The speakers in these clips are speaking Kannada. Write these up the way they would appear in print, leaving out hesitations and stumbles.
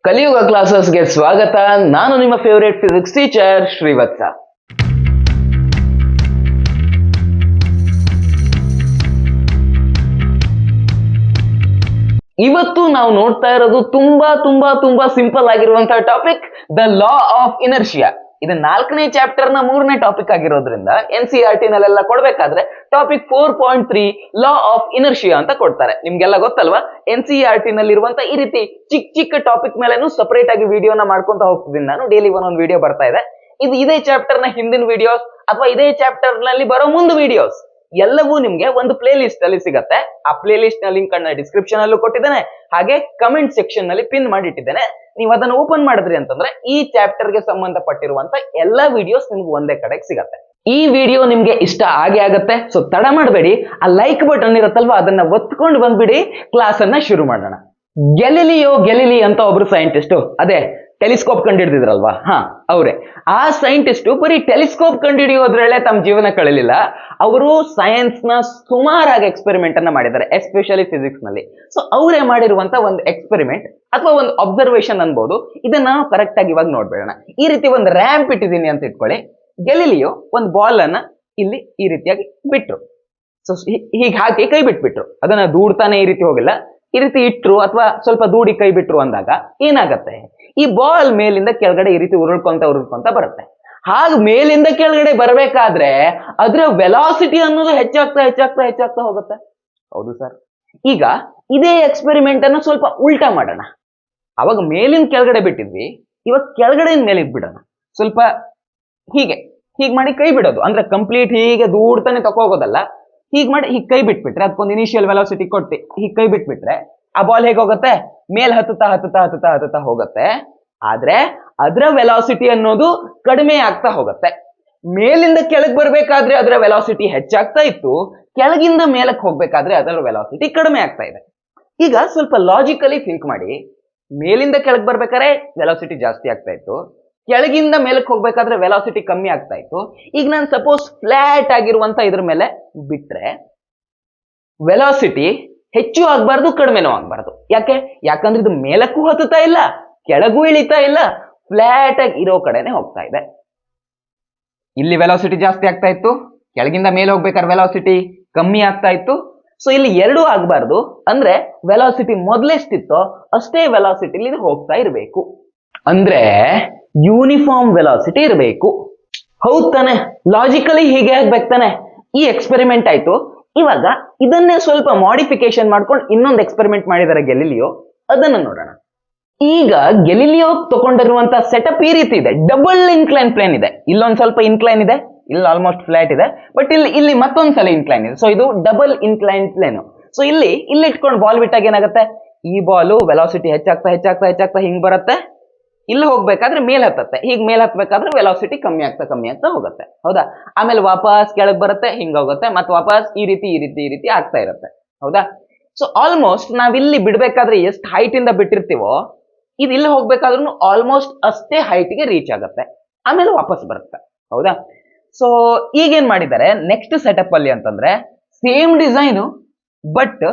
ಕಲಿಯುಗ ಕ್ಲಾಸಸ್ಗೆ ಸ್ವಾಗತ. ನಾನು ನಿಮ್ಮ ಫೇವರೇಟ್ ಫಿಸಿಕ್ಸ್ ಟೀಚರ್ ಶ್ರೀವತ್ಸ. ಇವತ್ತು ನಾವು ನೋಡ್ತಾ ಇರೋದು ತುಂಬಾ ಸಿಂಪಲ್ ಆಗಿರುವಂತಹ topic, the law of inertia. ಇದು 4ನೇ ಚಾಪ್ಟರ್ ನ 3ನೇ ಟಾಪಿಕ್ ಆಗಿರೋದ್ರಿಂದ NCERT ನಲ್ಲೆಲ್ಲ ಕೊಡ್ಬೇಕಾದ್ರೆ ಟಾಪಿಕ್ 4.3 ಲಾ ಆಫ್ ಇನರ್ಷಿಯಾ ಅಂತ ಕೊಡ್ತಾರೆ. ನಿಮ್ಗೆಲ್ಲ ಗೊತ್ತಲ್ವಾ, NCERT ನಲ್ಲಿರುವಂತ ಈ ರೀತಿ ಚಿಕ್ಕ ಟಾಪಿಕ್ ಮೇಲೆನೂ ಸಪರೇಟ್ ಆಗಿ ವಿಡಿಯೋನ ಮಾಡ್ಕೊಂತ ಹೋಗ್ತಿದ್ದೀನಿ ನಾನು. ಡೈಲಿ ಒಂದೊಂದು ವಿಡಿಯೋ ಬರ್ತಾ ಇದೆ. ಇದು ಇದೇ ಚಾಪ್ಟರ್ ನ ಹಿಂದಿನ ವಿಡಿಯೋಸ್ ಅಥವಾ ಇದೇ ಚಾಪ್ಟರ್ ನಲ್ಲಿ ಬರೋ ಮುಂದೆ ವಿಡಿಯೋಸ್ ಎಲ್ಲವೂ ನಿಮ್ಗೆ ಒಂದು ಪ್ಲೇ ಲಿಸ್ಟ್ ಅಲ್ಲಿ ಸಿಗತ್ತೆ. ಆ ಪ್ಲೇ ಲಿಸ್ಟ್ ನ ಲಿಂಕ್ ಅನ್ನ ಡಿಸ್ಕ್ರಿಪ್ಷನ್ ಅಲ್ಲೂ ಕೊಟ್ಟಿದ್ದೇನೆ, ಹಾಗೆ ಕಮೆಂಟ್ ಸೆಕ್ಷನ್ ನಲ್ಲಿ ಪಿನ್ ಮಾಡಿಟ್ಟಿದ್ದೇನೆ. ನೀವು ಅದನ್ನು ಓಪನ್ ಮಾಡಿದ್ರಿ ಅಂತಂದ್ರೆ ಈ ಚಾಪ್ಟರ್ ಗೆ ಸಂಬಂಧಪಟ್ಟಿರುವಂತ ಎಲ್ಲಾ ವಿಡಿಯೋಸ್ ನಿಮ್ಗೆ ಒಂದೇ ಕಡೆಗೆ ಸಿಗತ್ತೆ. ಈ ವಿಡಿಯೋ ನಿಮ್ಗೆ ಇಷ್ಟ ಆಗತ್ತೆ. ಸೊ ತಡ ಮಾಡಬೇಡಿ, ಆ ಲೈಕ್ ಬಟನ್ ಇರುತ್ತಲ್ವಾ ಅದನ್ನ ಒತ್ಕೊಂಡು ಬಂದ್ಬಿಡಿ. ಕ್ಲಾಸ್ ಅನ್ನ ಶುರು ಮಾಡೋಣ. ಗೆಲಿಲಿ ಅಂತ ಒಬ್ರು ಸೈಂಟಿಸ್ಟ್, ಅದೇ ಟೆಲಿಸ್ಕೋಪ್ ಕಂಡುಹಿಡಿದಿದ್ರಲ್ವಾ, ಅವರೇ. ಆ ಸೈಂಟಿಸ್ಟ್ ಬರೀ ಟೆಲಿಸ್ಕೋಪ್ ಕಂಡುಹಿಡಿಯೋದ್ರಲ್ಲೇ ತಮ್ಮ ಜೀವನ ಕಳಲಿಲ್ಲ. ಅವರು ಸೈನ್ಸ್ ನ ಸುಮಾರಾಗಿ ಎಕ್ಸ್ಪೆರಿಮೆಂಟ್ ಅನ್ನ ಮಾಡಿದ್ದಾರೆ, ಎಸ್ಪೆಷಲಿ ಫಿಸಿಕ್ಸ್ ನಲ್ಲಿ. ಸೊ ಅವರೇ ಮಾಡಿರುವಂತ ಒಂದು ಎಕ್ಸ್ಪೆರಿಮೆಂಟ್ ಅಥವಾ ಒಂದು ಅಬ್ಸರ್ವೇಷನ್ ಅನ್ಬೋದು. ಇದನ್ನ ನಾವು ಕರೆಕ್ಟ್ ಆಗಿ ಇವಾಗ ನೋಡ್ಬೇಡ. ಈ ರೀತಿ ಒಂದು ರ್ಯಾಂಪ್ ಇಟ್ಟಿದ್ದೀನಿ ಅಂತ ಇಟ್ಕೊಳ್ಳಿ. ಗೆಲಿಲಿಯೋ ಒಂದು ಬಾಲ್ ಅನ್ನ ಇಲ್ಲಿ ಈ ರೀತಿಯಾಗಿ ಬಿಟ್ರು. ಸೊ ಹೀಗೆ ಹಾಕಿ ಕೈ ಬಿಟ್ಬಿಟ್ರು. ಅದನ್ನ ದೂಡ್ತಾನೆ ಈ ರೀತಿ ಹೋಗಿಲ್ಲ, ಈ ರೀತಿ ಇಟ್ರು ಅಥವಾ ಸ್ವಲ್ಪ ದೂಡಿ ಕೈ ಬಿಟ್ರು ಅಂದಾಗ ಏನಾಗತ್ತೆ, ಈ ಬಾಲ್ ಮೇಲಿಂದ ಕೆಳಗಡೆ ಈ ರೀತಿ ಉರುಳ್ಕೊಂತ ಬರುತ್ತೆ. ಹಾಗೆ ಮೇಲಿಂದ ಕೆಳಗಡೆ ಬರಬೇಕಾದ್ರೆ ಅದರ ವೆಲಾಸಿಟಿ ಅನ್ನೋದು ಹೆಚ್ಚಾಗ್ತಾ ಹೋಗುತ್ತೆ. ಹೌದು ಸರ್. ಈಗ ಇದೇ ಎಕ್ಸ್ಪೆರಿಮೆಂಟ್ ಅನ್ನು ಸ್ವಲ್ಪ ಉಲ್ಟಾ ಮಾಡೋಣ. ಅವಾಗ ಮೇಲಿಂದ ಕೆಳಗಡೆ ಬಿಟ್ಟಿದ್ವಿ, ಇವಾಗ ಕೆಳಗಡೆ ಮೇಲೆ ಬಿಡೋಣ. ಸ್ವಲ್ಪ ಹೀಗೆ ಮಾಡಿ ಕೈ ಬಿಡೋದು, ಅಂದ್ರೆ ಕಂಪ್ಲೀಟ್ ಹೀಗೆ ದೂಡ್ತಾನೆ ತಕೋಗೋದಲ್ಲ. ಹೀಗೆ ಮಾಡಿ ಹೀಗೆ ಕೈ ಬಿಟ್ಬಿಟ್ರೆ, ಅದಕ್ಕೊಂದು ಇನಿಷಿಯಲ್ ವೆಲಾಸಿಟಿ ಕೊಟ್ಟು ಹೀಗೆ ಕೈ ಬಿಟ್ಬಿಟ್ರೆ ಆ ಬಾಲ್ ಹೇಗೆ ಹೋಗುತ್ತೆ, ಮೇಲ್ ಹತ್ತುತ್ತಾ ಹೋಗುತ್ತೆ. ಆದ್ರೆ ಅದರ ವೆಲಾಸಿಟಿ ಅನ್ನೋದು ಕಡಿಮೆ ಆಗ್ತಾ ಹೋಗುತ್ತೆ. ಮೇಲಿಂದ ಕೆಳಗೆ ಬರ್ಬೇಕಾದ್ರೆ ಅದರ ವೆಲಾಸಿಟಿ ಹೆಚ್ಚಾಗ್ತಾ ಇತ್ತು, ಕೆಳಗಿಂದ ಮೇಲಕ್ಕೆ ಹೋಗ್ಬೇಕಾದ್ರೆ ಅದರ ವೆಲಾಸಿಟಿ ಕಡಿಮೆ ಆಗ್ತಾ ಇದೆ. ಈಗ ಸ್ವಲ್ಪ ಲಾಜಿಕಲಿ ಥಿಂಕ್ ಮಾಡಿ. ಮೇಲಿಂದ ಕೆಳಗೆ ಬರ್ಬೇಕಾದ್ರೆ ವೆಲಾಸಿಟಿ ಜಾಸ್ತಿ ಆಗ್ತಾ ಇತ್ತು, ಕೆಳಗಿಂದ ಮೇಲಕ್ಕೆ ಹೋಗ್ಬೇಕಾದ್ರೆ ವೆಲಾಸಿಟಿ ಕಮ್ಮಿ ಆಗ್ತಾ ಇತ್ತು. ಈಗ ನಾನು ಸಪೋಸ್ ಫ್ಲಾಟ್ ಆಗಿರುವಂತ ಇದ್ರ ಮೇಲೆ ಬಿಟ್ರೆ ವೆಲಾಸಿಟಿ ಹೆಚ್ಚು ಆಗ್ಬಾರ್ದು, ಕಡಿಮೆನೂ ಆಗ್ಬಾರ್ದು. ಯಾಕಂದ್ರೆ ಇದು ಮೇಲಕ್ಕೂ ಹತ್ತುತ್ತಾ ಇಲ್ಲ, ಕೆಳಗೂ ಇಳಿತಾ ಇಲ್ಲ, ಫ್ಲಾಟ್ ಆಗಿ ಇರೋ ಕಡೆನೆ ಹೋಗ್ತಾ ಇದೆ. ಇಲ್ಲಿ ವೆಲಾಸಿಟಿ ಜಾಸ್ತಿ ಆಗ್ತಾ ಇತ್ತು, ಕೆಳಗಿಂದ ಮೇಲೆ ಹೋಗ್ಬೇಕಾದ್ರೆ ವೆಲಾಸಿಟಿ ಕಮ್ಮಿ ಆಗ್ತಾ ಇತ್ತು. ಸೊ ಇಲ್ಲಿ ಎರಡೂ ಆಗ್ಬಾರ್ದು. ಅಂದ್ರೆ ವೆಲಾಸಿಟಿ ಮೊದಲೆಷ್ಟಿತ್ತೋ ಅಷ್ಟೇ ವೆಲಾಸಿಟಿಲಿ ಇದು ಹೋಗ್ತಾ ಇರಬೇಕು. ಅಂದ್ರೆ ಯೂನಿಫಾರ್ಮ್ ವೆಲಾಸಿಟಿ ಇರಬೇಕು. ಹೌದ್ ತಾನೆ? ಲಾಜಿಕಲಿ ಹೀಗೆ ಆಗ್ಬೇಕು ತಾನೆ? ಈ ಎಕ್ಸ್ಪೆರಿಮೆಂಟ್ ಆಯ್ತು. ಇವಾಗ ಇದನ್ನೇ ಸ್ವಲ್ಪ ಮಾಡಿಫಿಕೇಶನ್ ಮಾಡ್ಕೊಂಡು ಇನ್ನೊಂದು ಎಕ್ಸ್ಪೆರಿಮೆಂಟ್ ಮಾಡಿದ್ದಾರೆ ಗೆಲಿಲಿಯೋ, ಅದನ್ನ ನೋಡೋಣ. ಈಗ ಗೆಲಿಲಿಯೋ ತಗೊಂಡಿರುವಂತ ಸೆಟಪ್ ಈ ರೀತಿ ಇದೆ. ಡಬಲ್ ಇನ್ಕ್ಲೈನ್ ಪ್ಲೇನ್ ಇದೆ. ಇಲ್ಲೊಂದ್ ಸ್ವಲ್ಪ ಇನ್ಕ್ಲೈನ್ ಇದೆ, ಇಲ್ಲಿ ಆಲ್ಮೋಸ್ಟ್ ಫ್ಲಾಟ್ ಇದೆ, ಬಟ್ ಇಲ್ಲಿ ಮತ್ತೊಂದ್ಸಲ ಇನ್ಕ್ಲೈನ್ ಇದೆ. ಸೊ ಇದು ಡಬಲ್ ಇನ್ಕ್ಲೈನ್ ಪ್ಲೇನ್. ಸೊ ಇಲ್ಲಿ ಇಟ್ಕೊಂಡು ಬಾಲ್ ಬಿಟ್ಟಾಗ ಏನಾಗುತ್ತೆ, ಈ ಬಾಲು ವೆಲಾಸಿಟಿ ಹೆಚ್ಚಾಗ್ತಾ ಹಿಂಗ್ ಬರುತ್ತೆ. ಇಲ್ಲಿ ಹೋಗ್ಬೇಕಾದ್ರೆ ಮೇಲ್ ಹತ್ತತ್ತೆ, ಹೀಗೆ ಮೇಲ್ ಹತ್ಬೇಕಾದ್ರೆ ವೆಲಾಸಿಟಿ ಕಮ್ಮಿ ಆಗ್ತಾ ಹೋಗುತ್ತೆ. ಹೌದಾ? ಆಮೇಲೆ ವಾಪಸ್ ಕೆಳಗೆ ಬರುತ್ತೆ, ಹಿಂಗ ಹೋಗುತ್ತೆ, ಮತ್ತೆ ವಾಪಸ್ ಈ ರೀತಿ ಆಗ್ತಾ ಇರುತ್ತೆ. ಹೌದಾ? ಸೊ ಆಲ್ಮೋಸ್ಟ್ ನಾವಿಲ್ಲಿ ಬಿಡ್ಬೇಕಾದ್ರೆ ಎಷ್ಟು ಹೈಟ್ ಇಂದ ಬಿಟ್ಟಿರ್ತೀವೋ ಇದು ಇಲ್ಲಿ ಹೋಗ್ಬೇಕಾದ್ರೂ ಆಲ್ಮೋಸ್ಟ್ ಅಷ್ಟೇ ಹೈಟ್ಗೆ ರೀಚ್ ಆಗುತ್ತೆ, ಆಮೇಲೆ ವಾಪಸ್ ಬರುತ್ತೆ. ಹೌದಾ? ಸೊ ಈಗೇನ್ ಮಾಡಿದ್ದಾರೆ ನೆಕ್ಸ್ಟ್ ಸೆಟಪ್ ಅಲ್ಲಿ ಅಂತಂದ್ರೆ, ಸೇಮ್ ಡಿಸೈನು ಬಟ್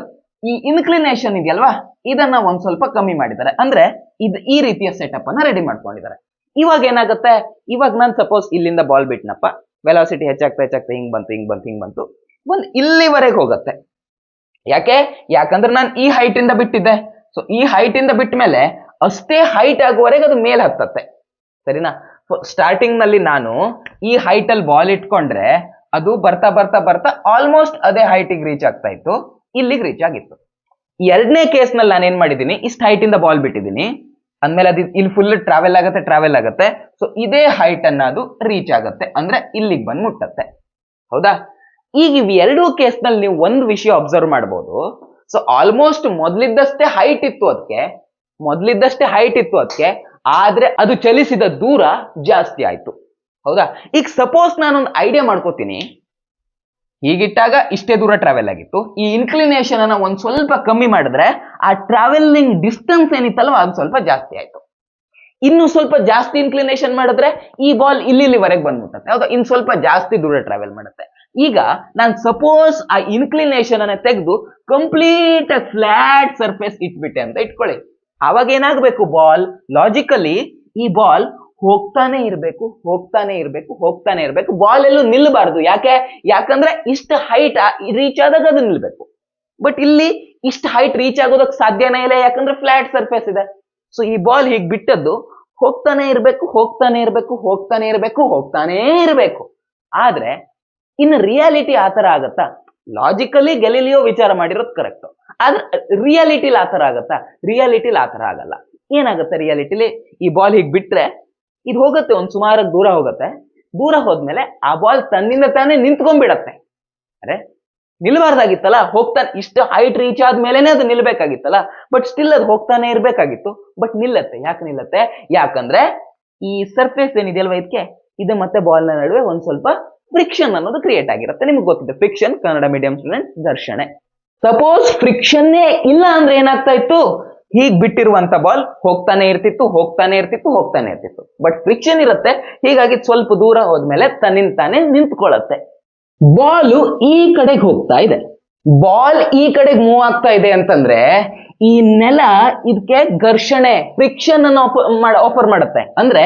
ಈ ಇನ್ಕ್ಲಿನೇಷನ್ ಇದೆಯಲ್ವಾ, ಇದನ್ನ ಒಂದ್ ಸ್ವಲ್ಪ ಕಮ್ಮಿ ಮಾಡಿದ್ದಾರೆ. ಅಂದ್ರೆ ಇದು ಈ ರೀತಿಯ ಸೆಟಪ್ ಅನ್ನ ರೆಡಿ ಮಾಡ್ಕೊಂಡಿದ್ದಾರೆ. ಇವಾಗ ಏನಾಗುತ್ತೆ, ಇವಾಗ ನಾನು ಸಪೋಸ್ ಇಲ್ಲಿಂದ ಬಾಲ್ ಬಿಟ್ನಪ್ಪ, ವೆಲಾಸಿಟಿ ಹೆಚ್ಚಾಗ್ತಾ ಹಿಂಗ್ ಬಂತು, ಒಂದ್ ಇಲ್ಲಿವರೆಗೆ ಹೋಗುತ್ತೆ. ಯಾಕಂದ್ರೆ ನಾನು ಈ ಹೈಟ್ ಇಂದ ಬಿಟ್ಟಿದ್ದೆ. ಸೊ ಈ ಹೈಟ್ ಇಂದ ಬಿಟ್ಟ ಮೇಲೆ ಅಷ್ಟೇ ಹೈಟ್ ಆಗುವವರೆಗೆ ಅದು ಮೇಲೆ ಹತ್ತತ್ತೆ. ಸರಿನಾ? ಸ್ಟಾರ್ಟಿಂಗ್ ನಲ್ಲಿ ನಾನು ಈ ಹೈಟ್ ಅಲ್ಲಿ ಬಾಲ್ ಇಟ್ಕೊಂಡ್ರೆ ಅದು ಬರ್ತಾ ಆಲ್ಮೋಸ್ಟ್ ಅದೇ ಹೈಟಿಗೆ ರೀಚ್ ಆಗ್ತಾ ಇತ್ತು, ಇಲ್ಲಿಗೆ ರೀಚ್ ಆಗಿತ್ತು. ಎರಡನೇ ಕೇಸ್ ನಲ್ಲಿ ನಾನು ಏನ್ ಮಾಡಿದೀನಿ, ಇಷ್ಟು ಹೈಟ್ ಇಂದ ಬಾಲ್ ಬಿಟ್ಟಿದ್ದೀನಿ ಅಂದ್ಮೇಲೆ ಅದು ಇಲ್ಲಿ ಫುಲ್ ಟ್ರಾವೆಲ್ ಆಗುತ್ತೆ. ಸೊ ಇದೇ ಹೈಟ್ ಅನ್ನ ಅದು ರೀಚ್ ಆಗುತ್ತೆ, ಅಂದ್ರೆ ಇಲ್ಲಿಗೆ ಬಂದು ಮುಟ್ಟತ್ತೆ. ಹೌದಾ? ಈಗ ಇವ್ ಎರಡೂ ಕೇಸ್ ನಲ್ಲಿ ನೀವು ಒಂದು ವಿಷಯ ಅಬ್ಸರ್ವ್ ಮಾಡಬಹುದು. ಸೊ ಆಲ್ಮೋಸ್ಟ್ ಮೊದ್ಲಿದ್ದಷ್ಟೇ ಹೈಟ್ ಇತ್ತು ಅದಕ್ಕೆ, ಆದ್ರೆ ಅದು ಚಲಿಸಿದ ದೂರ ಜಾಸ್ತಿ ಆಯ್ತು. ಹೌದಾ? ಈಗ ಸಪೋಸ್ ನಾನೊಂದು ಐಡಿಯಾ ಮಾಡ್ಕೋತೀನಿ, ಹೀಗಿಟ್ಟಾಗ ಇಷ್ಟೇ ದೂರ ಟ್ರಾವೆಲ್ ಆಗಿತ್ತು, ಈ ಇನ್ಕ್ಲಿನೇಷನ್ ಅನ್ನ ಒಂದ್ ಸ್ವಲ್ಪ ಕಮ್ಮಿ ಮಾಡಿದ್ರೆ ಆ ಟ್ರಾವೆಲಿಂಗ್ ಡಿಸ್ಟೆನ್ಸ್ ಏನಿತ್ತಲ್ವ ಅದು ಸ್ವಲ್ಪ ಜಾಸ್ತಿ ಆಯ್ತು. ಇನ್ನು ಸ್ವಲ್ಪ ಜಾಸ್ತಿ ಇನ್ಕ್ಲಿನೇಷನ್ ಮಾಡಿದ್ರೆ ಈ ಬಾಲ್ ಇಲ್ಲಿವರೆಗೆ ಬಂದ್ಬಿಡುತ್ತೆ. ಹೌದಾ? ಇನ್ನು ಸ್ವಲ್ಪ ಜಾಸ್ತಿ ದೂರ ಟ್ರಾವೆಲ್ ಮಾಡುತ್ತೆ. ಈಗ ನಾನು ಸಪೋಸ್ ಆ ಇನ್ಕ್ಲಿನೇಷನ್ ಅನ್ನ ತೆಗೆದು ಕಂಪ್ಲೀಟ್ ಫ್ಲಾಟ್ ಸರ್ಫೇಸ್ ಇಟ್ಬಿಟ್ಟೆ ಅಂತ ಇಟ್ಕೊಳ್ಳಿ. ಆವಾಗ ಏನಾಗ್ಬೇಕು, ಬಾಲ್ ಲಾಜಿಕಲಿ ಈ ಬಾಲ್ ಹೋಗ್ತಾನೆ ಇರ್ಬೇಕು, ಹೋಗ್ತಾನೆ ಇರ್ಬೇಕು, ಹೋಗ್ತಾನೆ ಇರ್ಬೇಕು. ಬಾಲ್ ಎಲ್ಲೂ ನಿಲ್ಬಾರ್ದು. ಯಾಕಂದ್ರೆ ಇಷ್ಟು ಹೈಟ್ ರೀಚ್ ಆದಾಗ ಅದು ನಿಲ್ಬೇಕು. ಬಟ್ ಇಲ್ಲಿ ಇಷ್ಟು ಹೈಟ್ ರೀಚ್ ಆಗೋದಕ್ಕೆ ಸಾಧ್ಯನೇ ಇಲ್ಲ, ಯಾಕಂದ್ರೆ ಫ್ಲಾಟ್ ಸರ್ಫೇಸ್ ಇದೆ. ಸೊ ಈ ಬಾಲ್ ಹೀಗ್ ಬಿಟ್ಟದ್ದು ಹೋಗ್ತಾನೆ ಇರ್ಬೇಕು, ಹೋಗ್ತಾನೆ ಇರ್ಬೇಕು, ಹೋಗ್ತಾನೆ ಇರ್ಬೇಕು, ಹೋಗ್ತಾನೇ ಇರ್ಬೇಕು. ಆದ್ರೆ ಇನ್ನು ರಿಯಾಲಿಟಿ ಆತರ ಆಗತ್ತಾ? ಲಾಜಿಕಲಿ ಗೆಲಿಲಿಯೋ ವಿಚಾರ ಮಾಡಿರೋದು ಕರೆಕ್ಟ್, ಆದ್ರೆ ರಿಯಾಲಿಟಿಲಿ ಆತರ ಆಗತ್ತಾ? ರಿಯಾಲಿಟಿಲಿ ಆತರ ಆಗಲ್ಲ. ಏನಾಗುತ್ತೆ ರಿಯಾಲಿಟಿಲಿ? ಈ ಬಾಲ್ ಹೀಗ್ ಬಿಟ್ರೆ ಇದು ಹೋಗುತ್ತೆ, ಒಂದ್ ಸುಮಾರು ದೂರ ಹೋಗುತ್ತೆ. ದೂರ ಹೋದ್ಮೇಲೆ ಆ ಬಾಲ್ ತನ್ನಿಂದ ತಾನೇ ನಿಂತ್ಕೊಂಡ್ಬಿಡತ್ತೆ. ಅರೆ ನಿಲ್ಬಾರ್ದಾಗಿತ್ತಲ್ಲ, ಹೋಗ್ತಾನೆ, ಇಷ್ಟು ಹೈಟ್ ರೀಚ್ ಆದ್ಮೇಲೆನೆ ಅದು ನಿಲ್ಬೇಕಾಗಿತ್ತಲ್ಲ. ಬಟ್ ಸ್ಟಿಲ್ ಅದು ಹೋಗ್ತಾನೆ ಇರ್ಬೇಕಾಗಿತ್ತು, ಬಟ್ ನಿಲ್ಲತ್ತೆ. ಯಾಕೆ ನಿಲ್ಲತ್ತೆ? ಯಾಕಂದ್ರೆ ಈ ಸರ್ಫೇಸ್ ಏನಿದೆಯಲ್ವಾ ಇದಕ್ಕೆ, ಇದು ಮತ್ತೆ ಬಾಲ್ ನ ನಡುವೆ ಒಂದ್ ಸ್ವಲ್ಪ ಫ್ರಿಕ್ಷನ್ ಅನ್ನೋದು ಕ್ರಿಯೇಟ್ ಆಗಿರುತ್ತೆ. ನಿಮ್ಗೆ ಗೊತ್ತಿದೆ ಫ್ರಿಕ್ಷನ್, ಕನ್ನಡ ಮೀಡಿಯಂ ಸ್ಟೂಡೆಂಟ್, ಘರ್ಷಣೆ. ಸಪೋಸ್ ಫ್ರಿಕ್ಷನ್ನೇ ಇಲ್ಲ ಅಂದ್ರೆ ಏನಾಗ್ತಾ ಇತ್ತು? ಹೀಗ್ ಬಿಟ್ಟಿರುವಂತ ಬಾಲ್ ಹೋಗ್ತಾನೆ ಇರ್ತಿತ್ತು, ಹೋಗ್ತಾನೆ ಇರ್ತಿತ್ತು, ಹೋಗ್ತಾನೆ ಇರ್ತಿತ್ತು. ಬಟ್ ಫ್ರಿಕ್ಷನ್ ಇರುತ್ತೆ, ಹೀಗಾಗಿ ಸ್ವಲ್ಪ ದೂರ ಹೋದ್ಮೇಲೆ ತನ್ನಿಂದ ತಾನೇ ನಿಂತ್ಕೊಳ್ಳತ್ತೆ. ಬಾಲ್ ಈ ಕಡೆಗೆ ಹೋಗ್ತಾ ಇದೆ, ಬಾಲ್ ಈ ಕಡೆಗೆ ಮೂವ್ ಆಗ್ತಾ ಇದೆ ಅಂತಂದ್ರೆ ಈ ನೆಲ ಇದಕ್ಕೆ ಘರ್ಷಣೆ, ಫ್ರಿಕ್ಷನ್ ಅನ್ನು ಆಫರ್ ಮಾಡುತ್ತೆ. ಅಂದ್ರೆ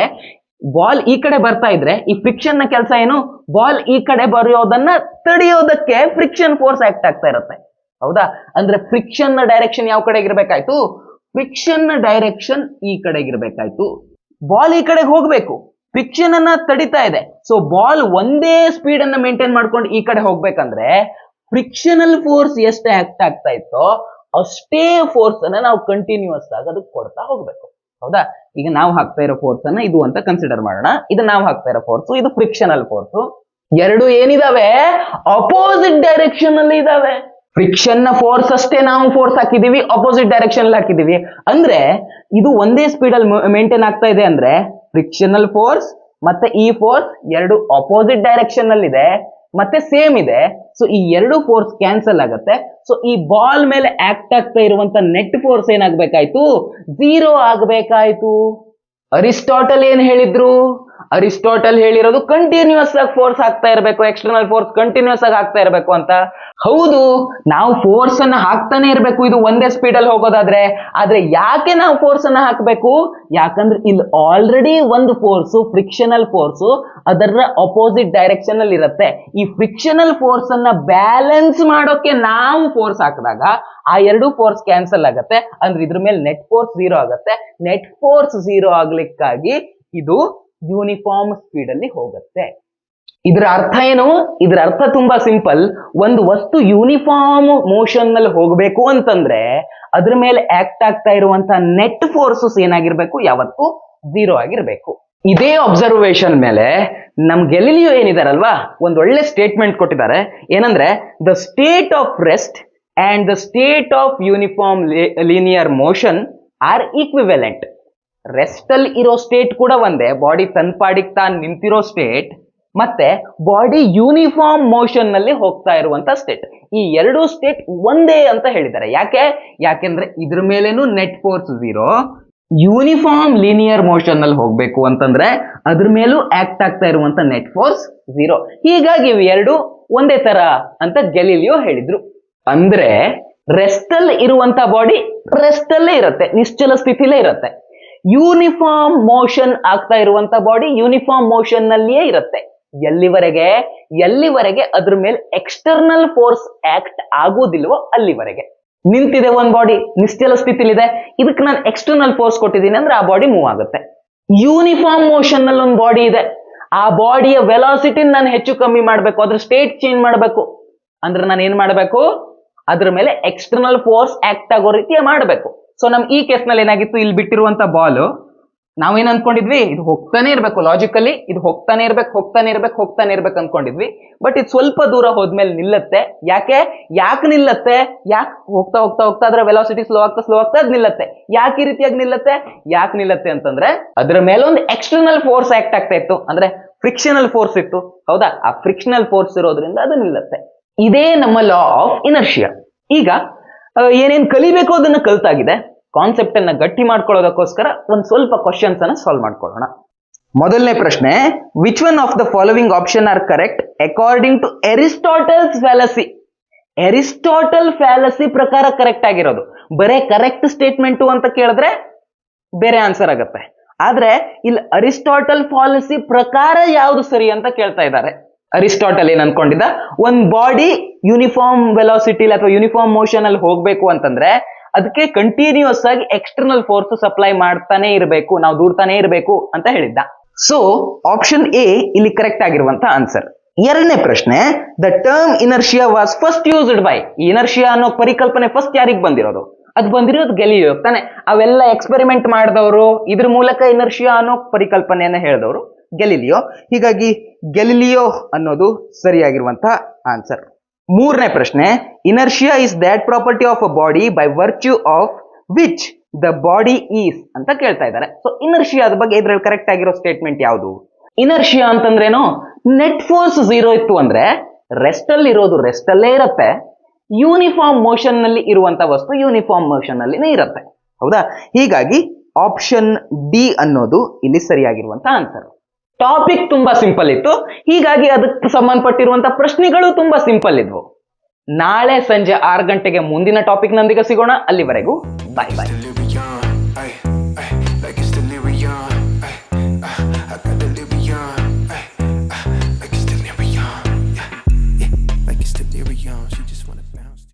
ಬಾಲ್ ಈ ಕಡೆ ಬರ್ತಾ ಇದ್ರೆ ಈ ಫ್ರಿಕ್ಷನ್ ನ ಕೆಲಸ ಏನು? ಬಾಲ್ ಈ ಕಡೆ ಬರೆಯೋದನ್ನ ತಡೆಯೋದಕ್ಕೆ ಫ್ರಿಕ್ಷನ್ ಫೋರ್ಸ್ ಆಕ್ಟ್ ಆಗ್ತಾ ಇರುತ್ತೆ. ಹೌದಾ? ಅಂದ್ರೆ ಫ್ರಿಕ್ಷನ್ ನ ಡೈರೆಕ್ಷನ್ ಯಾವ ಕಡೆಗೆ ಇರ್ಬೇಕಾಯ್ತು? ಫ್ರಿಕ್ಷನ್ ನ ಡೈರೆಕ್ಷನ್ ಈ ಕಡೆಗೆ ಇರ್ಬೇಕಾಯ್ತು. ಬಾಲ್ ಈ ಕಡೆಗೆ ಹೋಗ್ಬೇಕು, ಫ್ರಿಕ್ಷನ್ ಅನ್ನ ತಡಿತಾ ಇದೆ. ಸೊ ಬಾಲ್ ಒಂದೇ ಸ್ಪೀಡ್ ಅನ್ನ ಮೇಂಟೈನ್ ಮಾಡ್ಕೊಂಡು ಈ ಕಡೆ ಹೋಗ್ಬೇಕಂದ್ರೆ ಫ್ರಿಕ್ಷನಲ್ ಫೋರ್ಸ್ ಎಷ್ಟು ಆಕ್ಟ್ ಆಗ್ತಾ ಇತ್ತೋ ಅಷ್ಟೇ ಫೋರ್ಸ್ ಅನ್ನ ನಾವು ಕಂಟಿನ್ಯೂಸ್ ಆಗಿ ಅದಕ್ಕೆ ಕೊಡ್ತಾ ಹೋಗ್ಬೇಕು. ಹೌದಾ? ಈಗ ನಾವು ಹಾಕ್ತಾ ಇರೋ ಫೋರ್ಸ್ ಅನ್ನ ಇದು ಅಂತ ಕನ್ಸಿಡರ್ ಮಾಡೋಣ. ಇದು ನಾವು ಹಾಕ್ತಾ ಇರೋ ಫೋರ್ಸ್, ಇದು ಫ್ರಿಕ್ಷನಲ್ ಫೋರ್ಸ್. ಎರಡು ಏನಿದಾವೆ? ಅಪೋಸಿಟ್ ಡೈರೆಕ್ಷನ್ ಅಲ್ಲಿ ಇದಾವೆ. ಫ್ರಿಕ್ಷನ್ ನ ಫೋರ್ಸ್ ಅಷ್ಟೇ ನಾವು ಫೋರ್ಸ್ ಹಾಕಿದೀವಿ, ಅಪೋಸಿಟ್ ಡೈರೆಕ್ಷನ್ ಅಲ್ಲಿ ಹಾಕಿದೀವಿ. ಅಂದ್ರೆ ಇದು ಒಂದೇ ಸ್ಪೀಡ್ ಅಲ್ಲಿ ಮೇಂಟೈನ್ ಆಗ್ತಾ ಇದೆ ಅಂದ್ರೆ ಫ್ರಿಕ್ಷನಲ್ ಫೋರ್ಸ್ ಮತ್ತೆ ಈ ಫೋರ್ಸ್ ಎರಡು ಅಪೋಸಿಟ್ ಡೈರೆಕ್ಷನ್ ಅಲ್ಲಿ ಇದೆ, ಮತ್ತೆ ಸೇಮ್ ಇದೆ. ಸೊ ಈ ಎರಡು ಫೋರ್ಸ್ ಕ್ಯಾನ್ಸಲ್ ಆಗುತ್ತೆ. ಸೊ ಈ ಬಾಲ್ ಮೇಲೆ ಆಕ್ಟ್ ಆಗ್ತಾ ಇರುವಂತ ನೆಟ್ ಫೋರ್ಸ್ ಏನಾಗ್ಬೇಕಾಯ್ತು? 0 ಆಗ್ಬೇಕಾಯ್ತು. ಅರಿಸ್ಟಾಟಲ್ ಏನ್ ಹೇಳಿದ್ರು? ಅರಿಸ್ಟಾಟಲ್ ಹೇಳಿರೋದು ಕಂಟಿನ್ಯೂಸ್ ಆಗಿ ಫೋರ್ಸ್ ಆಗ್ತಾ ಇರಬೇಕು, ಎಕ್ಸ್ಟರ್ನಲ್ ಫೋರ್ಸ್ ಕಂಟಿನ್ಯೂಸ್ ಆಗಿ ಆಗ್ತಾ ಇರಬೇಕು ಅಂತ. ಹೌದು, ನಾವು ಫೋರ್ಸ್ ಅನ್ನ ಹಾಕ್ತಾನೆ ಇರಬೇಕು ಇದು ಒಂದೇ ಸ್ಪೀಡ್ ಅಲ್ಲಿ ಹೋಗೋದಾದ್ರೆ. ಆದ್ರೆ ಯಾಕೆ ನಾವು ಫೋರ್ಸ್ ಅನ್ನ ಹಾಕಬೇಕು? ಯಾಕಂದ್ರೆ ಇಲ್ಲಿ ಆಲ್ರೆಡಿ ಒಂದು ಫೋರ್ಸ್, ಫ್ರಿಕ್ಷನಲ್ ಫೋರ್ಸ್, ಅದರ ಅಪೋಸಿಟ್ ಡೈರೆಕ್ಷನ್ ಅಲ್ಲಿ ಇರುತ್ತೆ. ಈ ಫ್ರಿಕ್ಷನಲ್ ಫೋರ್ಸ್ ಅನ್ನ ಬ್ಯಾಲೆನ್ಸ್ ಮಾಡೋಕೆ ನಾವು ಫೋರ್ಸ್ ಹಾಕಿದಾಗ ಆ ಎರಡು ಫೋರ್ಸ್ ಕ್ಯಾನ್ಸಲ್ ಆಗುತ್ತೆ. ಅಂದ್ರೆ ಇದ್ರ ಮೇಲೆ ನೆಟ್ ಫೋರ್ಸ್ 0 ಆಗುತ್ತೆ. ನೆಟ್ ಫೋರ್ಸ್ 0 ಆಗ್ಲಿಕ್ಕಾಗಿ ಇದು ಯೂನಿಫಾರ್ಮ್ ಸ್ಪೀಡ್ ಅಲ್ಲಿ ಹೋಗುತ್ತೆ. ಇದರ ಅರ್ಥ ಏನು? ಇದರ ಅರ್ಥ ತುಂಬಾ ಸಿಂಪಲ್. ಒಂದು ವಸ್ತು ಯೂನಿಫಾರ್ಮ್ ಮೋಷನ್ ನಲ್ಲಿ ಹೋಗ್ಬೇಕು ಅಂತಂದ್ರೆ ಅದ್ರ ಮೇಲೆ ಆಕ್ಟ್ ಆಗ್ತಾ ಇರುವಂತಹ ನೆಟ್ ಫೋರ್ಸಸ್ ಏನಾಗಿರ್ಬೇಕು? ಯಾವತ್ತು 0 ಆಗಿರ್ಬೇಕು. ಇದೇ ಅಬ್ಸರ್ವೇಷನ್ ಮೇಲೆ ನಮ್ ಗೆಲಿಲಿಯೋ ಏನಿದಾರಲ್ವಾ, ಒಂದ್ ಒಳ್ಳೆ ಸ್ಟೇಟ್ಮೆಂಟ್ ಕೊಟ್ಟಿದ್ದಾರೆ. ಏನಂದ್ರೆ the state of rest and the state of uniform linear motion are equivalent. Rest ಅಲ್ಲಿ ಇರೋ ಸ್ಟೇಟ್ ಕೂಡ ಒಂದೇ, ಬಾಡಿ ತನ್ ಪಾಡಿಗೆ ತಾನು ನಿಂತಿರೋ ಸ್ಟೇಟ್, ಮತ್ತೆ ಬಾಡಿ ಯೂನಿಫಾರ್ಮ್ ಮೋಷನ್ ನಲ್ಲಿ ಹೋಗ್ತಾ ಇರುವಂತ ಸ್ಟೇಟ್. ಈ ಎರಡು ಸ್ಟೇಟ್ ಒಂದೇ ಅಂತ ಹೇಳಿದ್ದಾರೆ. ಯಾಕೆಂದ್ರೆ ಇದ್ರ ಮೇಲೇನು net force 0, uniform linear motion ನಲ್ಲಿ ಹೋಗ್ಬೇಕು ಅಂತಂದ್ರೆ ಅದ್ರ ಮೇಲೂ ಆಕ್ಟ್ ಆಗ್ತಾ ಇರುವಂತ ನೆಟ್ ಫೋರ್ಸ್ 0. ಹೀಗಾಗಿ ಇವು ಎರಡು ಒಂದೇ ತರ ಅಂತ ಗೆಲಿಲಿಯೋ ಹೇಳಿದ್ರು. ಅಂದ್ರೆ ರೆಸ್ಟ್ ಅಲ್ಲಿ ಇರುವಂತ ಬಾಡಿ ರೆಸ್ಟ್ ಅಲ್ಲೇ ಇರುತ್ತೆ, ನಿಶ್ಚಲ ಸ್ಥಿತಿಲೇ ಇರುತ್ತೆ. ಯೂನಿಫಾರ್ಮ್ ಮೋಷನ್ ಆಗ್ತಾ ಇರುವಂತ ಬಾಡಿ ಯೂನಿಫಾರ್ಮ್ ಮೋಷನ್ ನಲ್ಲಿಯೇ ಇರುತ್ತೆ. ಎಲ್ಲಿವರೆಗೆ ಅದ್ರ ಮೇಲೆ ಎಕ್ಸ್ಟರ್ನಲ್ ಫೋರ್ಸ್ ಆಕ್ಟ್ ಆಗೋದಿಲ್ವೋ ಅಲ್ಲಿವರೆಗೆ. ನಿಂತಿದೆ ಒಂದ್ ಬಾಡಿ, ನಿಶ್ಚಲ ಸ್ಥಿತಿಲಿದೆ, ಇದಕ್ಕೆ ನಾನು ಎಕ್ಸ್ಟರ್ನಲ್ ಫೋರ್ಸ್ ಕೊಟ್ಟಿದ್ದೀನಿ ಅಂದ್ರೆ ಆ ಬಾಡಿ ಮೂವ್ ಆಗುತ್ತೆ. ಯೂನಿಫಾರ್ಮ್ ಮೋಷನ್ ನಲ್ಲಿ ಒಂದು ಬಾಡಿ ಇದೆ, ಆ ಬಾಡಿಯ ವೆಲಾಸಿಟಿ ನಾನು ಹೆಚ್ಚು ಕಮ್ಮಿ ಮಾಡಬೇಕು, ಅದ್ರ ಸ್ಟೇಟ್ ಚೇಂಜ್ ಮಾಡಬೇಕು ಅಂದ್ರೆ ನಾನು ಏನ್ ಮಾಡಬೇಕು? ಅದ್ರ ಮೇಲೆ ಎಕ್ಸ್ಟರ್ನಲ್ ಫೋರ್ಸ್ ಆಕ್ಟ್ ಆಗೋ ರೀತಿಯ ಮಾಡಬೇಕು. ಸೊ ನಮ್ ಈ ಕೇಸ್ ನಲ್ಲಿ ಏನಾಗಿತ್ತು? ಇಲ್ಲಿ ಬಿಟ್ಟಿರುವಂತ ಬಾಲ್ ನಾವೇನ್ ಅನ್ಕೊಂಡಿದ್ವಿ? ಇದು ಹೋಗ್ತಾನೆ ಇರ್ಬೇಕು, ಲಾಜಿಕಲಿ ಇದು ಹೋಗ್ತಾನೆ ಇರ್ಬೇಕು ಅನ್ಕೊಂಡಿದ್ವಿ. ಬಟ್ ಇದು ಸ್ವಲ್ಪ ದೂರ ಹೋದ್ಮೇಲೆ ನಿಲ್ಲತ್ತೆ. ಯಾಕೆ ನಿಲ್ಲತ್ತೆ? ಹೋಗ್ತಾ ಅದ್ರ ವೆಲಾಸಿಟಿ ಸ್ಲೋ ಆಗ್ತಾ ಅದ್ ನಿಲ್ಲತ್ತೆ. ಯಾಕೆ ಈ ರೀತಿಯಾಗಿ ನಿಲ್ಲತ್ತೆ ಅಂತಂದ್ರೆ ಅದ್ರ ಮೇಲೆ ಒಂದು ಎಕ್ಸ್ಟರ್ನಲ್ ಫೋರ್ಸ್ ಆಕ್ಟ್ ಆಗ್ತಾ ಇತ್ತು, ಅಂದ್ರೆ ಫ್ರಿಕ್ಷನಲ್ ಫೋರ್ಸ್ ಇತ್ತು. ಹೌದಾ? ಆ ಫ್ರಿಕ್ಷನಲ್ ಫೋರ್ಸ್ ಇರೋದ್ರಿಂದ ಅದು ನಿಲ್ಲತ್ತೆ. ಇದೇ ನಮ್ಮ ಲಾ ಆಫ್ ಇನರ್ಷಿಯಾ. ಈಗ ಏನೇನ್ ಕಲಿಬೇಕು ಅದನ್ನ ಕಲ್ತಾಗಿದೆ. ಕಾನ್ಸೆಪ್ಟ್ ಅನ್ನ ಗಟ್ಟಿ ಮಾಡ್ಕೊಳ್ಳೋದಕ್ಕೋಸ್ಕರ ಒಂದ್ ಸ್ವಲ್ಪ ಕ್ವಶನ್ಸ್ ಅನ್ನ ಸಾಲ್ವ್ ಮಾಡ್ಕೊಳ್ಳೋಣ. ಮೊದಲನೇ ಪ್ರಶ್ನೆ, which one of the following option are correct according to Aristotle's fallacy? Aristotle fallacy ಪ್ರಕಾರ ಕರೆಕ್ಟ್ ಆಗಿರೋದು. ಬರೇ ಕರೆಕ್ಟ್ ಸ್ಟೇಟ್ಮೆಂಟ್ ಅಂತ ಕೇಳಿದ್ರೆ ಬೇರೆ ಆನ್ಸರ್ ಆಗುತ್ತೆ. ಆದ್ರೆ ಇಲ್ಲಿ ಅರಿಸ್ಟಾಟಲ್ ಪಾಲಿಸಿ ಪ್ರಕಾರ ಯಾವ್ದು ಸರಿ ಅಂತ ಕೇಳ್ತಾ ಇದ್ದಾರೆ. ಅರಿಸ್ಟಾಟಲ್ ಏನ್ ಅನ್ಕೊಂಡಿದ್ದ, ಒಂದ್ ಬಾಡಿ ಯೂನಿಫಾರ್ಮ್ ವೆಲಾಸಿಟಿ ಅಥವಾ ಯೂನಿಫಾರ್ಮ್ ಮೋಷನ್ ಅಲ್ಲಿ ಹೋಗ್ಬೇಕು ಅಂತಂದ್ರೆ ಅದಕ್ಕೆ ಕಂಟಿನ್ಯೂಸ್ ಆಗಿ ಎಕ್ಸ್ಟರ್ನಲ್ ಫೋರ್ಸ್ ಸಪ್ಲೈ ಮಾಡ್ತಾನೆ ಇರಬೇಕು, ನಾವು ದೂಡ್ತಾನೆ ಇರಬೇಕು ಅಂತ ಹೇಳಿದ್ದ. ಸೊ ಆಪ್ಷನ್ ಎ ಇಲ್ಲಿ ಕರೆಕ್ಟ್ ಆಗಿರುವಂತ ಆನ್ಸರ್. ಎರಡನೇ ಪ್ರಶ್ನೆ, the term inertia was first used by. Inertia ಅನ್ನೋ ಪರಿಕಲ್ಪನೆ ಫಸ್ಟ್ ಯಾರಿಗೆ ಬಂದಿರೋದು? ಅದು ಬಂದಿರೋದು ಗೆಲಿಲಿಯೋ ತಾನೆ. ಅವೆಲ್ಲ ಎಕ್ಸ್ಪೆರಿಮೆಂಟ್ ಮಾಡಿದವರು, ಇದ್ರ ಮೂಲಕ ಇನರ್ಷಿಯಾ ಅನ್ನೋ ಪರಿಕಲ್ಪನೆಯನ್ನ ಹೇಳಿದವರು ಗೆಲಿಲಿಯೋ. ಹೀಗಾಗಿ ಗೆಲಿಲಿಯೋ ಅನ್ನೋದು ಸರಿಯಾಗಿರುವಂತ ಆನ್ಸರ್. ಮೂರನೇ ಪ್ರಶ್ನೆ, inertia is that property of a body by virtue of which the body is ಅಂತ ಕೇಳ್ತಾ ಇದ್ದಾರೆ. ಸೊ ಇನರ್ಷಿಯಾದ ಬಗ್ಗೆ ಇದ್ರಲ್ಲಿ ಕರೆಕ್ಟ್ ಆಗಿರೋ ಸ್ಟೇಟ್ಮೆಂಟ್ ಯಾವುದು? ಇನರ್ಷಿಯಾ ಅಂತಂದ್ರೇನು, ನೆಟ್ ಫೋರ್ಸ್ 0 ಇತ್ತು ಅಂದ್ರೆ ರೆಸ್ಟ್ ಅಲ್ಲಿ ಇರೋದು ರೆಸ್ಟ್ ಅಲ್ಲೇ ಇರುತ್ತೆ, ಯೂನಿಫಾರ್ಮ್ ಮೋಷನ್ ನಲ್ಲಿ ಇರುವಂತ ವಸ್ತು ಯೂನಿಫಾರ್ಮ್ ಮೋಷನ್ ನಲ್ಲಿನೇ ಇರುತ್ತೆ. ಹೌದಾ? ಹೀಗಾಗಿ ಆಪ್ಷನ್ ಡಿ ಅನ್ನೋದು ಇಲ್ಲಿ ಸರಿಯಾಗಿರುವಂತ ಆನ್ಸರ್. ಟಾಪಿಕ್ ತುಂಬಾ ಸಿಂಪಲ್ ಇತ್ತು, ಹೀಗಾಗಿ ಅದಕ್ಕೆ ಸಂಬಂಧಪಟ್ಟಿರುವಂತ ಪ್ರಶ್ನೆಗಳು ತುಂಬಾ ಸಿಂಪಲ್ ಇದ್ವು. ನಾಳೆ ಸಂಜೆ 6 ಗಂಟೆಗೆ ಮುಂದಿನ ಟಾಪಿಕ್ ನೊಂದಿಗೆ ಸಿಗೋಣ. ಅಲ್ಲಿವರೆಗೂ ಬಾಯ್ ಬಾಯ್.